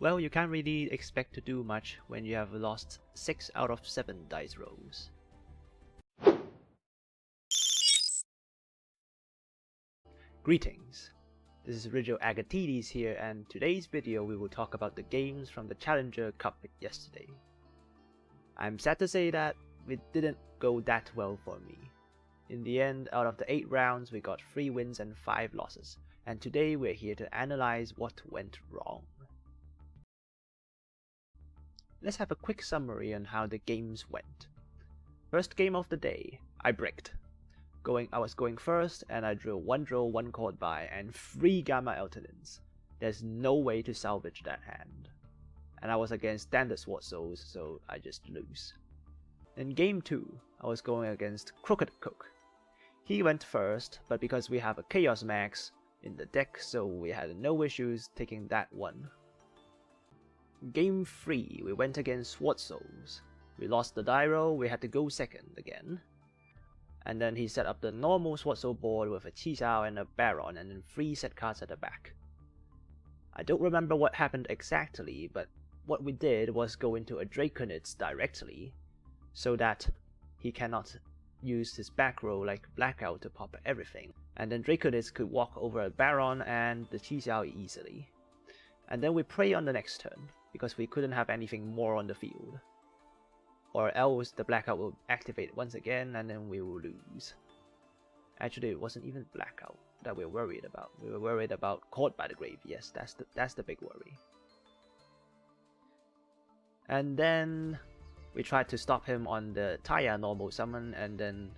Well, you can't really expect to do much when you have lost 6 out of 7 dice rolls. Greetings, this is Rigil Agateiades here, and today's video we will talk about the games from the Challenger Cup yesterday. I'm sad to say that it didn't go that well for me. In the end, out of the 8 rounds we got 3 wins and 5 losses, and today we're here to analyze what went wrong. Let's have a quick summary on how the games went. First game of the day, I bricked. I was going first and I drew 1 draw, 1 chord by, and 3 Gamma Alternants. There's no way to salvage that hand. And I was against standard Sword Souls, so I just lose. In game 2, I was going against Crooked Cook. He went first, but because we have a Chaos Max in the deck, so we had no issues taking that one. Game 3, we went against Sword Souls. We lost the die roll, we had to go second again. And then he set up the normal Sword Soul board with a Yugioh and a Baron, and then 3 set cards at the back. I don't remember what happened exactly, but what we did was go into a Draconid directly, so that he cannot use his back row like Blackout to pop everything. And then Draconid could walk over a Baron and the Yugioh easily. And then we pray on the next turn, because we couldn't have anything more on the field. Or else the Blackout will activate once again and then we will lose. Actually, it wasn't even Blackout that we were worried about. We were worried about Caught by the Grave. Yes, that's the big worry. And then we tried to stop him on the Taya normal summon, and then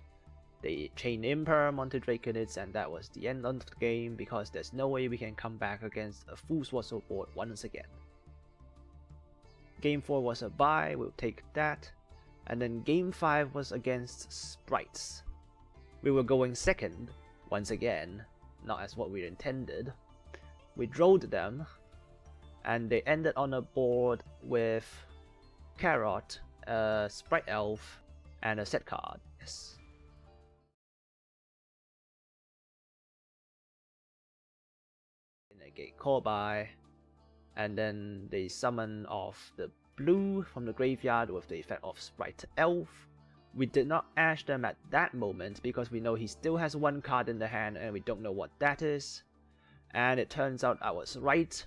they chain Imperm onto Draconids, and that was the end of the game because there's no way we can come back against a full Sword Soul board once again. Game 4 was a bye, we'll take that. And then game 5 was against Sprites. We were going second, once again, not as what we intended. We drawed them, and they ended on a board with Carrot, a Sprite Elf, and a set card. Yes. Negate call by, and then they summon off the blue from the graveyard with the effect of Sprite Elf. We did not ash them at that moment because we know he still has 1 card in the hand and we don't know what that is. And it turns out I was right.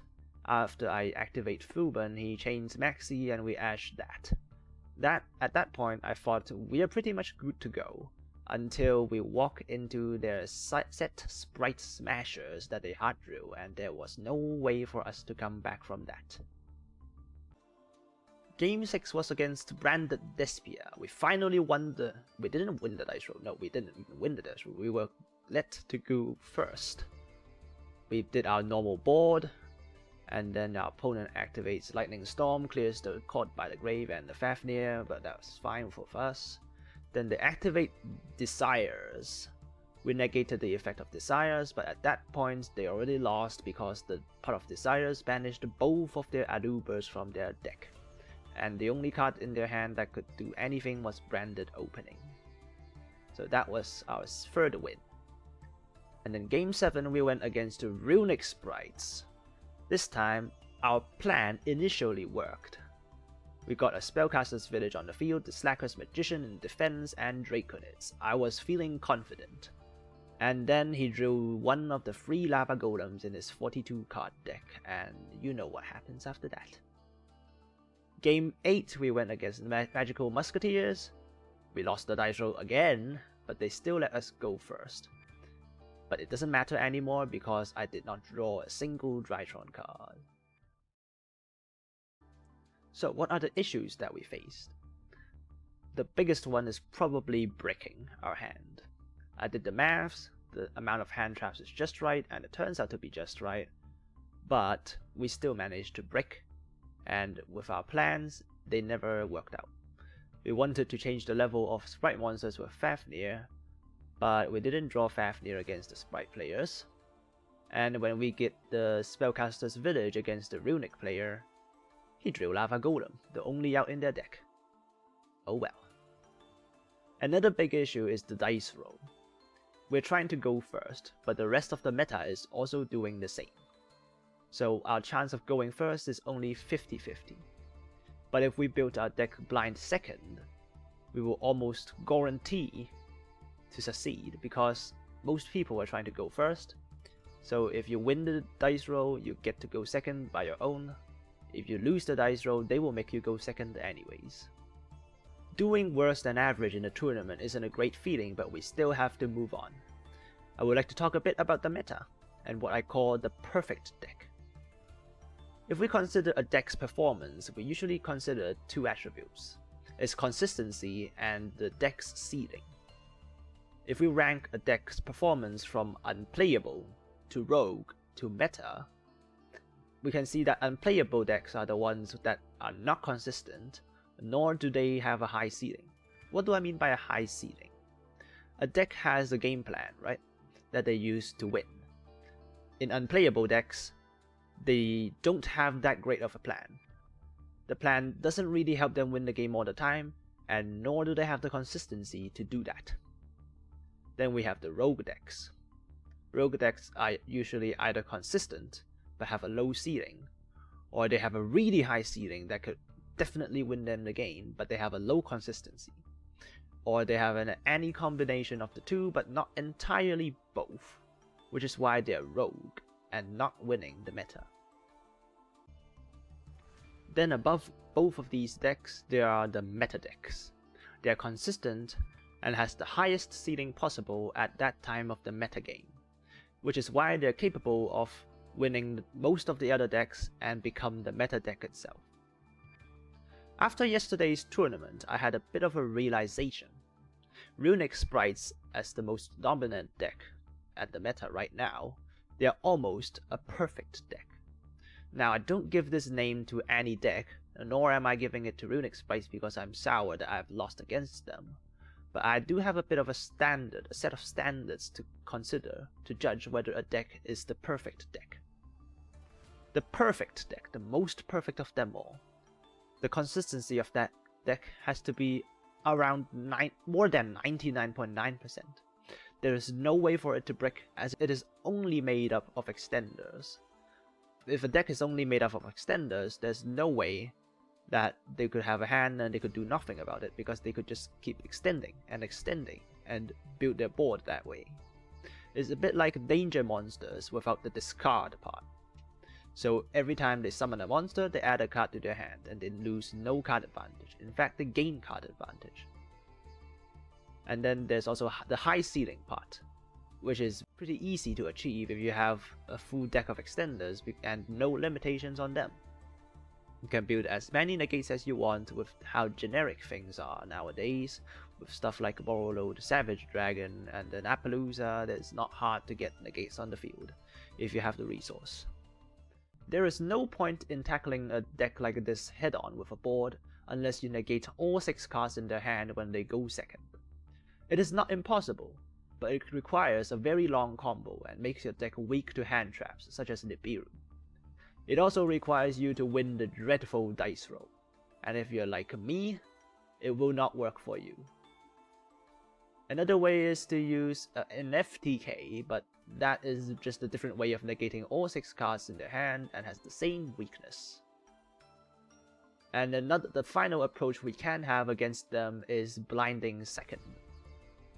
After I activate Vtuber, he chains Maxi and we ash that. At that point I thought we are pretty much good to go, until we walk into their set Sprite Smashers that they hard drew, and there was no way for us to come back from that. Game 6 was against Branded Despia. We finally won the... We didn't win the dice roll. No, we didn't even win the dice roll. We were let to go first. We did our normal board, and then our opponent activates Lightning Storm, clears the Caught by the Grave and the Fafnir, but that was fine for us. Then they activate Desires. We negated the effect of Desires, but at that point they already lost because the part of Desires banished both of their Adubers from their deck. And the only card in their hand that could do anything was Branded Opening. So that was our 3rd win. And then game 7 we went against the Runic Sprites. This time our plan initially worked. We got a Spellcaster's Village on the field, the Slacker's Magician in defense, and Draconids. I was feeling confident. And then he drew 1 of the 3 Lava Golems in his 42 card deck, and you know what happens after that. Game 8 we went against the Magical Musketeers. We lost the dice roll again, but they still let us go first. But it doesn't matter anymore because I did not draw a single Drytron card. So what are the issues that we faced? The biggest one is probably bricking our hand. I did the maths, the amount of hand traps is just right, and it turns out to be just right. But we still managed to brick. And with our plans, they never worked out. We wanted to change the level of Sprite monsters with Fafnir, but we didn't draw Fafnir against the Sprite players. And when we get the Spellcaster's Village against the Runic player, he drew Lava Golem, the only out in their deck. Oh well. Another big issue is the dice roll. We're trying to go first, but the rest of the meta is also doing the same. so our chance of going first is only 50-50. But if we build our deck blind second, we will almost guarantee to succeed because most people are trying to go first. So if you win the dice roll, you get to go second by your own. If you lose the dice roll, they will make you go second anyways. Doing worse than average in a tournament isn't a great feeling, but we still have to move on. I would like to talk a bit about the meta, and what I call the perfect deck. If we consider a deck's performance, we usually consider two attributes: its consistency and the deck's ceiling. If we rank a deck's performance from unplayable to rogue to meta, we can see that unplayable decks are the ones that are not consistent, nor do they have a high ceiling. What do I mean by a high ceiling? A deck has a game plan, right, that they use to win. In unplayable decks, they don't have that great of a plan. The plan doesn't really help them win the game all the time, and nor do they have the consistency to do that. Then we have the rogue decks. Rogue decks are usually either consistent but have a low ceiling, or they have a really high ceiling that could definitely win them the game, but they have a low consistency. Or they have any combination of the two, but not entirely both, which is why they're rogue and not winning the meta. Then above both of these decks, there are the meta decks. They are consistent and has the highest ceiling possible at that time of the meta game, which is why they're capable of winning most of the other decks and become the meta deck itself. After yesterday's tournament, I had a bit of a realization. Runic Sprites, as the most dominant deck at the meta right now, they are almost a perfect deck. Now, I don't give this name to any deck, nor am I giving it to Runic Sprites because I'm sour that I've lost against them, but I do have a bit of a set of standards to consider to judge whether a deck is the perfect deck. The perfect deck, the most perfect of them all, the consistency of that deck has to be around more than 99.9%. There is no way for it to break, as it is only made up of extenders. If a deck is only made up of extenders, there's no way that they could have a hand and they could do nothing about it, because they could just keep extending and build their board that way. It's a bit like danger monsters without the discard part. So every time they summon a monster, they add a card to their hand and they lose no card advantage. In fact, they gain card advantage. And then there's also the high ceiling part, which is pretty easy to achieve if you have a full deck of extenders and no limitations on them. You can build as many negates as you want with how generic things are nowadays, with stuff like Borrowload, Savage Dragon, and an Appaloosa. It's not hard to get negates on the field if you have the resource. There is no point in tackling a deck like this head-on with a board unless you negate all 6 cards in their hand when they go second. It is not impossible, but it requires a very long combo and makes your deck weak to hand traps such as Nibiru. It also requires you to win the dreadful dice roll, and if you're like me, it will not work for you. Another way is to use an FTK, but that is just a different way of negating all 6 cards in their hand and has the same weakness. And the final approach we can have against them is blinding second.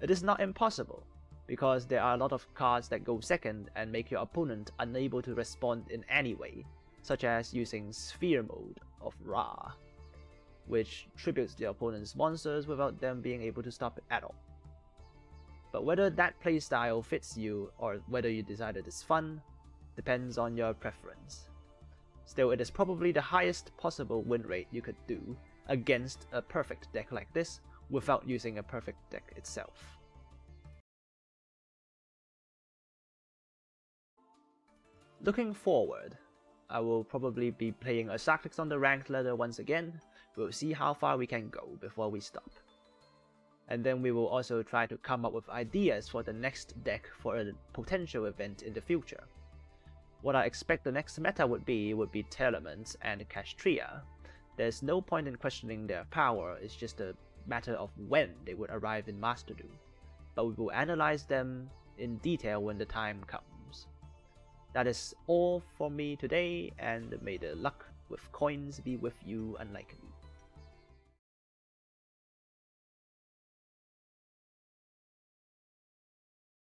It is not impossible, because there are a lot of cards that go second and make your opponent unable to respond in any way, such as using Sphere Mode of Ra, which tributes the opponent's monsters without them being able to stop it at all. But whether that playstyle fits you or whether you decide it is fun depends on your preference. Still, it is probably the highest possible win rate you could do against a perfect deck like this without using a perfect deck itself. Looking forward, I will probably be playing a Sarkix on the ranked ladder once again. We'll see how far we can go before we stop. And then we will also try to come up with ideas for the next deck for a potential event in the future. What I expect the next meta would be Telements and Castria. There's no point in questioning their power, it's just a matter of when they would arrive in Master Duel. But we will analyze them in detail when the time comes. That is all for me today, and may the luck with coins be with you unlikely.